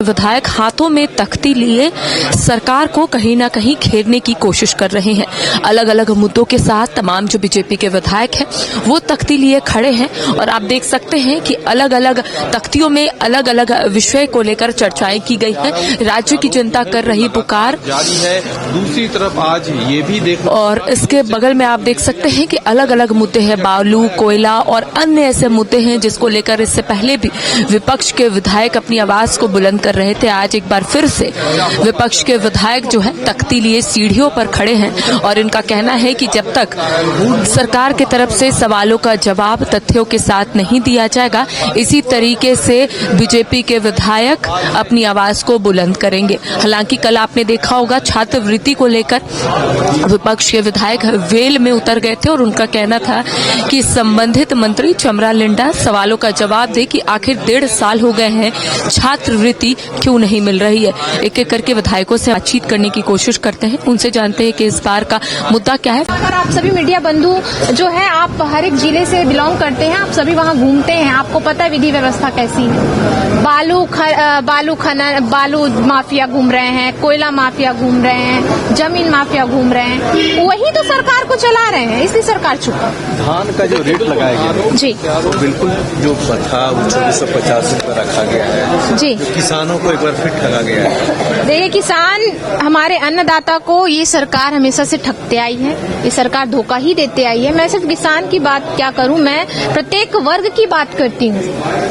विधायक हाथों में तख्ती लिए सरकार को कहीं ना कहीं घेरने की कोशिश कर रहे हैं। अलग अलग मुद्दों के साथ तमाम जो बीजेपी के विधायक हैं वो तख्ती लिए खड़े हैं और आप देख सकते हैं कि अलग अलग तख्तियों में अलग अलग विषय को लेकर चर्चाएं की गई हैं। राज्य की जनता कर रही पुकार जारी है। दूसरी तरफ आज ये भी देखो और इसके बगल में आप देख सकते हैं कि अलग अलग मुद्दे हैं, बालू, कोयला और अन्य ऐसे मुद्दे हैं जिसको लेकर इससे पहले भी विपक्ष के विधायक अपनी आवाज को बुलंद कर रहे थे। आज एक बार फिर से विपक्ष के विधायक जो है तख्ती लिए सीढ़ियों पर खड़े हैं और इनका कहना है कि जब तक सरकार की तरफ से सवालों का जवाब तथ्यों के साथ नहीं दिया जाएगा, इसी तरीके से बीजेपी के विधायक अपनी आवाज को बुलंद करेंगे। हालांकि कल आपने देखा होगा छात्रवृत्ति को लेकर विपक्ष के विधायक वेल में उतर गए थे और उनका कहना था कि संबंधित मंत्री चमरा लिंडा सवालों का जवाब दे कि आखिर 1.5 साल हो गए हैं, छात्रवृत्ति क्यों नहीं मिल रही है। एक एक करके विधायकों से बातचीत करने की कोशिश करते हैं, उनसे जानते हैं कि इस बार का मुद्दा क्या है। अगर आप सभी मीडिया बंधु जो है, आप हर एक जिले से बिलोंग करते हैं, आप सभी वहाँ घूमते हैं, आपको पता है विधि व्यवस्था कैसी है। बालू माफिया घूम रहे हैं, कोयला माफिया घूम रहे हैं, जमीन माफिया घूम रहे हैं, वही तो सरकार को चला रहे हैं, इसलिए सरकार चुप है। धान का जो रेट लगाया गया जी, तो बिल्कुल जो था वो 2450 रुपये रखा गया है जी। किसानों को एक बार फिर ठगा गया है। देखिए, किसान हमारे अन्नदाता को ये सरकार हमेशा से ठगते आई है, ये सरकार धोखा ही देते आई है। मैं सिर्फ किसान की बात क्या करूं, मैं प्रत्येक वर्ग की बात करती हूं,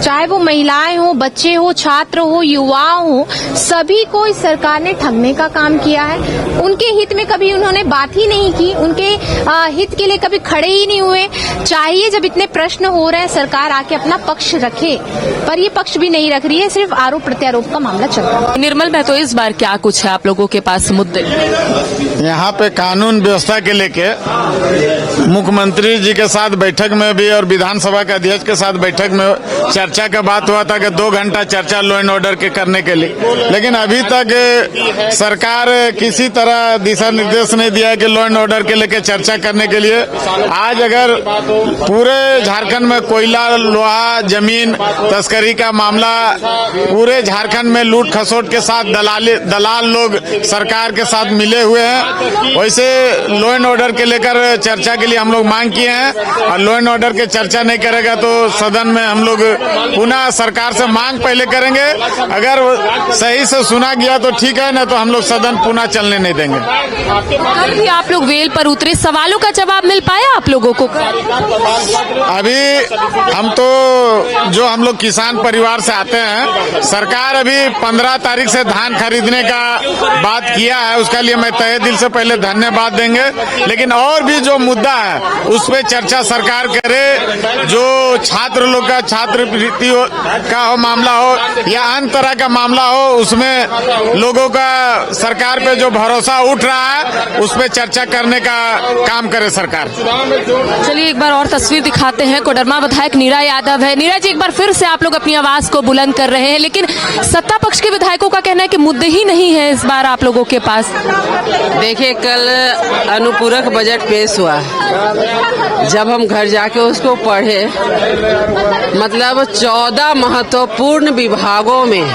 चाहे वो महिलाएं हो, बच्चे हो, छात्र हो, युवा हो, सभी को इस सरकार ने ठगने का काम किया है। उनके हित में कभी उन्होंने बात ही नहीं की, उनके हित के लिए कभी खड़े ही नहीं हुए। चाहिए जब इतने प्रश्न हो रहे हैं सरकार आके अपना पक्ष रखे, पर ये पक्ष भी नहीं रख रही है, सिर्फ आरोप प्रत्यारोप का मामला चल रहा है। निर्मल, मैं तो इस बार क्या कुछ है आप लोगों के पास मुद्दे? यहाँ पे कानून व्यवस्था के लेके मुख्यमंत्री जी के साथ बैठक में भी और विधानसभा के अध्यक्ष के साथ बैठक में चर्चा का बात हुआ था कि 2 घंटा चर्चा लॉ एंड ऑर्डर के करने के लिए, लेकिन अभी तक सरकार किसी तरह दिशा निर्देश नहीं दिया है कि लॉ एंड ऑर्डर के लेके चर्चा करने के लिए। आज अगर पूरे झारखंड में कोयला, लोहा, जमीन तस्करी का मामला पूरे झारखंड में लूट खसोट के साथ दलाल लोग सरकार के साथ मिले हुए हैं, वैसे लॉ एंड ऑर्डर के लेकर चर्चा के लिए हम लोग मांग किए हैं और लॉ एंड ऑर्डर के चर्चा नहीं करेगा तो सदन में हम लोग पुनः सरकार से मांग पहले करेंगे। अगर सही से सुना गया तो ठीक है, न तो हम लोग सदन पुनः चलने नहीं देंगे। कल भी आप लोग वेल पर उतरे, सवालों का जवाब मिल पाया आप लोगों को? अभी हम तो जो हम लोग किसान परिवार से आते हैं, सरकार अभी 15 तारीख से धान खरीदने का बात किया है, उसके लिए मैं तहे दिल से पहले धन्यवाद देंगे। लेकिन और भी जो मुद्दा है उस पे चर्चा सरकार करे, जो छात्र लोग का छात्रवृत्ति का हो मामला हो या अन्य तरह का मामला हो, उसमें लोगों का सरकार पे जो भरोसा उठ रहा है उस पे चर्चा करने का काम करे सरकार। चलिए एक बार और तस्वीर दिखाते हैं। कोडरमा विधायक नीरा यादव है। नीरा जी, एक बार फिर से आप लोग अपनी आवाज को बुलंद कर रहे हैं, लेकिन सत्ता पक्ष के विधायकों का कहना है कि मुद्दे ही नहीं है इस बार आप लोगों के पास। देखिए, कल अनुपूरक बजट पेश हुआ, जब हम घर जाके उसको पढ़े, मतलब 14 महत्वपूर्ण विभागों में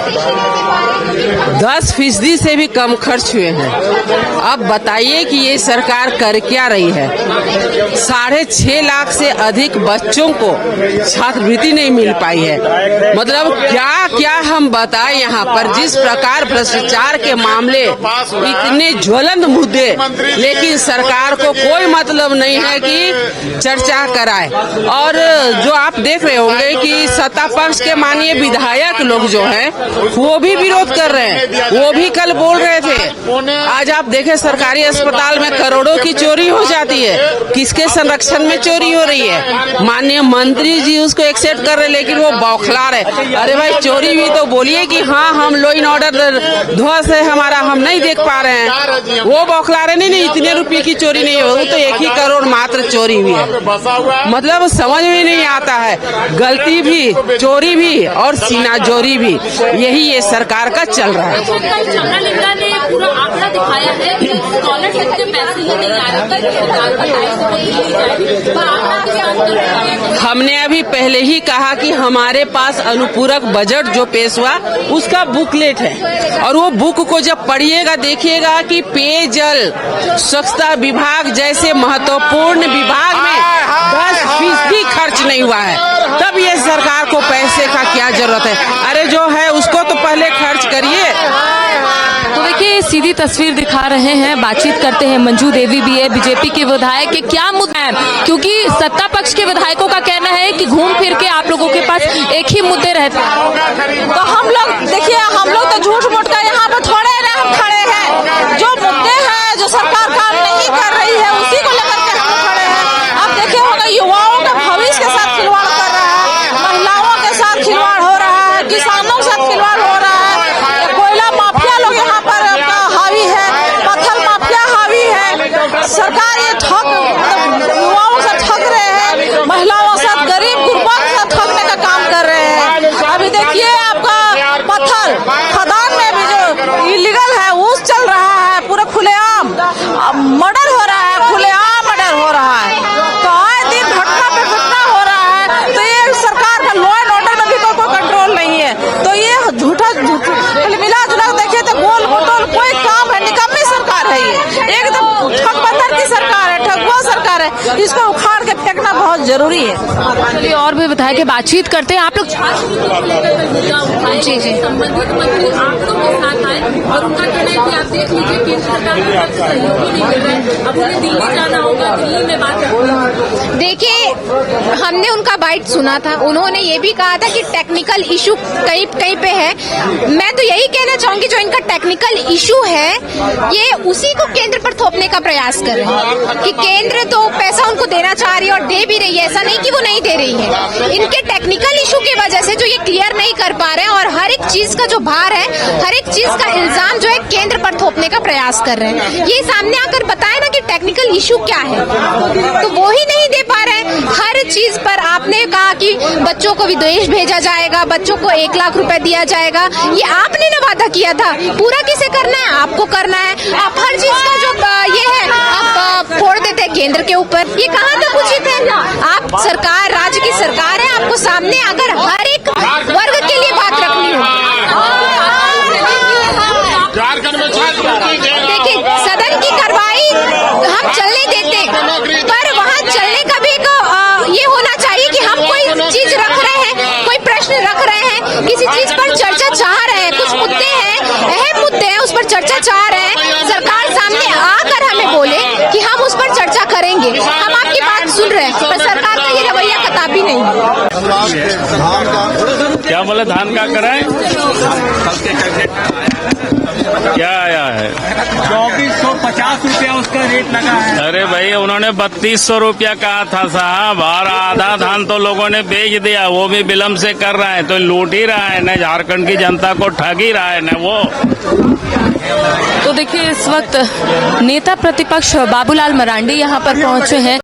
10% से भी कम खर्च हुए हैं। अब बताइए कि ये सरकार कर क्या रही है। 6.5 लाख से अधिक बच्चों को छात्रवृत्ति नहीं मिल पाई है। मतलब क्या क्या हम बताएं यहाँ पर, जिस प्रकार भ्रष्टाचार के मामले इतने ज्वलंत मुद्दे, लेकिन सरकार को कोई मतलब नहीं है कि चर्चा कराए। और जो आप देख रहे होंगे कि सत्ता पक्ष के माननीय विधायक लोग जो हैं वो भी विरोध कर रहे हैं, वो भी कल बोल रहे थे। आज आप देखें सरकारी अस्पताल में करोड़ों की चोरी हो जाती है, किसके संरक्षण में चोरी हो रही है? माननीय मंत्री जी उसको एक्सेप्ट कर रहे, लेकिन वो बौखला रहे। अरे भाई, चोरी भी तो बोलिए कि हाँ हम लॉ एंड ऑर्डर ध्वस्त है हमारा, हम नहीं देख पा रहे हैं। वो बौखला रहे, नहीं इतने रुपये की चोरी नहीं हो, तो 1 ही करोड़ मात्र चोरी हुई है। मतलब समझ में नहीं आता है, गलती भी, चोरी भी और सीना जोरी भी, यही ये सरकार का चल रहा है। चंद्रलिंगा ने पूरा आंकड़ा दिखाया है कि स्कॉलरशिप के पैसे ही नहीं आ रहे। हमने अभी पहले ही कहा कि हमारे पास अनुपूरक बजट जो पेश हुआ उसका बुकलेट है और वो बुक को जब पढ़िएगा देखिएगा कि पेयजल स्वच्छता विभाग जैसे महत्वपूर्ण विभाग में 10% खर्च नहीं हुआ है। तब ये सरकार को पैसे का क्या जरूरत है? अरे जो है उसको तो पहले खर्च करिए। तो देखिए सीधी तस्वीर दिखा रहे हैं, बातचीत करते हैं। मंजू देवी भी है बीजेपी के विधायक के क्या मुद्दा है, क्योंकि सत्ता पक्ष के विधायकों का कहना है कि घूम फिर के आप लोगों के पास एक ही मुद्दे रहते हैं। तो हम लोग देखिए, हम लोग तो झूठ मूठ कर यहाँ पे थोड़े ना हम खड़े हैं। जो मुद्दे हैं, जो सरकार काम नहीं कर रही है, उसी को लेकर के हम खड़े हैं। आप देखिए होगा युवाओं के भविष्य के साथ खिलवाड़ कर रहा है, महिलाओं के साथ खिलवाड़ हो रहा है, किसानों के साथ खिलवाड़ हो रहा है। कोयला माफिया लोग यहाँ पर हावी है, पत्थर माफिया हावी है। सरकार ये युवाओं से ठग रहे हैं, महिलाओं के साथ, गरीब गुरबा के साथ ठगने का काम कर रहे हैं। अभी देखिए आपका पत्थर खदान में भी जो इलीगल है वो चल रहा है, पूरा खुलेआम मर्डर हो रहा है, खुलेआम मर्डर हो रहा है। तो आए दिन घटना पे घटना हो रहा है। तो ये सरकार का लॉ एंड ऑर्डर में भी कोई कंट्रोल नहीं है। तो ये झूठा मिला जुला देखिए तो गोल गोटोल कोई काम है, निकम्मी सरकार है। ये एकदम ठगबंदर की सरकार है, ठगुआ सरकार है। इसको उखाड़ के फेंकना बहुत जरूरी है। चलिए और भी विधायक के बातचीत करते हैं। आप लोग जी संबंधित मंत्री आप लोग के साथ आए और उनका कहना है कि आप देख लीजिए केंद्र सरकार का सहयोग ही नहीं मिल रहा है, अब उन्हें दिल्ली जाना होगा, दिल्ली में बात। देखिए, हमने उनका बाइट सुना था, उन्होंने ये भी कहा था कि टेक्निकल इशू कहीं कहीं पे है। मैं तो यही कहना चाहूंगी जो इनका टेक्निकल इशू है ये उसी को केंद्र पर थोपने का प्रयास कर रहे हैं कि केंद्र तो पैसा उनको देना चाह रही है और दे भी रही है, ऐसा नहीं कि वो नहीं दे रही है। इनके टेक्निकल इशू की वजह से जो ये क्लियर नहीं कर पा रहे हैं और हर एक चीज का जो भार है, हर एक चीज का इल्जाम जो है केंद्र पर थोपने का प्रयास कर रहे हैं। ये सामने आकर बताए ना कि टेक्निकल इशू क्या है, तो वो ही नहीं दे पा रहे हैं। हर चीज पर आपने कहा कि बच्चों को विदेश भेजा जाएगा, बच्चों को 1 लाख रुपए दिया जाएगा, ये आपने ना वादा किया था। पूरा किसे करना है? आपको करना है। आप हर चीज का जो ये है आप फोड़ देते हैं केंद्र के ऊपर। ये कहाँ तक उचित है? आप सरकार, राज्य की सरकार है, आपको सामने अगर हर एक वर्ग के लिए बात रखनी हो। देखिए, सदन की कार्रवाई हम चलने देते, पर वहाँ चलने का भी ये होना चाहिए कि हम कोई चीज रख रहे हैं, कोई प्रश्न रख रहे हैं, किसी चीज पर चर्चा चाह रहे हैं, कुछ मुद्दे हैं, अहम मुद्दे हैं, उस पर चर्चा चाह रहे हैं। सरकार सामने आकर हमें बोले कि हम उस पर चर्चा करेंगे, हम आपकी बात सुन रहे हैं, पर सरकार का ये रवैया कतई नहीं है। क्या बोले धान का कराए? क्या आया है? 2450 रुपया उसका रेट लगा है। अरे भाई उन्होंने 3200 रुपया कहा था साहब, और आधा धान तो लोगों ने बेच दिया, वो भी विलम्ब से कर रहा है, तो लूट ही रहा है न, झारखंड की जनता को ठग ही रहा है न वो। तो देखिए इस वक्त नेता प्रतिपक्ष बाबूलाल मरांडी यहाँ पर पहुंचे हैं।